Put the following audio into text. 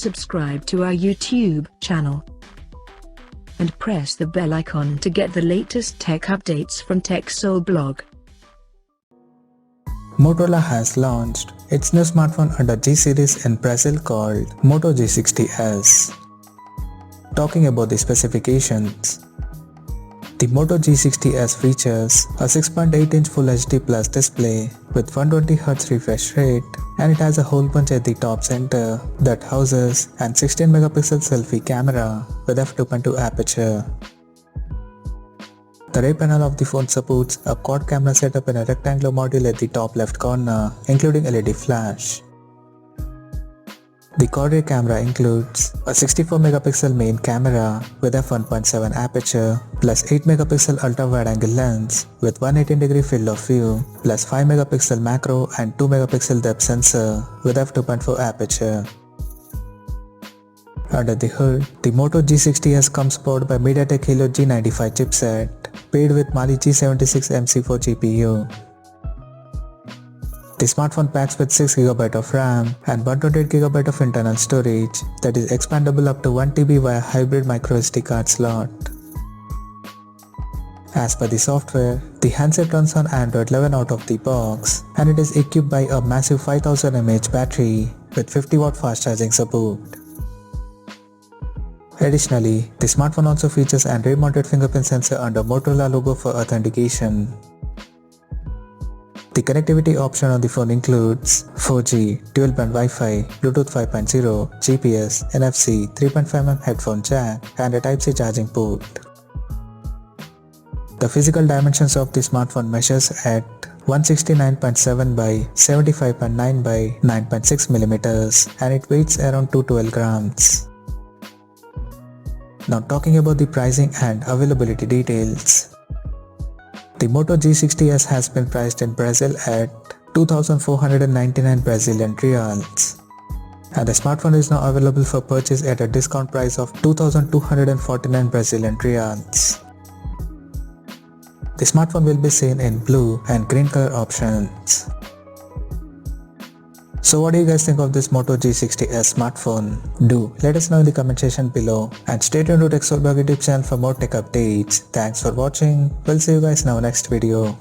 subscribe to our YouTube channel and press the bell icon to get the latest tech updates from TechSole Blog. Motorola has launched its new smartphone under G series in Brazil called Moto G60s. Talking about the specifications, the Moto G60s features a 6.8-inch Full HD Plus display with 120Hz refresh rate, and it has a hole punch at the top center that houses an 16-megapixel selfie camera with f2.2 aperture. The rear panel of the phone supports a quad camera setup in a rectangular module at the top left corner, including LED flash. The quad rear camera includes a 64-megapixel main camera with f1.7 aperture, plus 8-megapixel ultra-wide-angle lens with 118-degree field of view, plus 5-megapixel macro and 2-megapixel depth sensor with f2.4 aperture. Under the hood, the Moto G60s comes powered by MediaTek Helio G95 chipset, paired with Mali G76 MC4 GPU. The smartphone packs with 6GB of RAM and 128GB of internal storage that is expandable up to 1TB via hybrid microSD card slot. As per the software, the handset runs on Android 11 out of the box, and it is equipped by a massive 5000 mAh battery with 50W fast charging support. Additionally, the smartphone also features an rear-mounted fingerprint sensor under Motorola logo for authentication. The connectivity option on the phone includes 4G, dual-band Wi-Fi, Bluetooth 5.0, GPS, NFC, 3.5mm headphone jack, and a Type-C charging port. The physical dimensions of the smartphone measures at 169.7 by 75.9 by 9.6mm, and it weighs around 212 grams. Now talking about the pricing and availability details. The Moto G60s has been priced in Brazil at 2,499 Brazilian reals, and the smartphone is now available for purchase at a discount price of 2,249 Brazilian reals. The smartphone will be seen in blue and green color options. So what do you guys think of this Moto G60s smartphone? Do let us know in the comment section below, and stay tuned to TechSole Blog YouTube channel for more tech updates. Thanks for watching. We'll see you guys in our next video.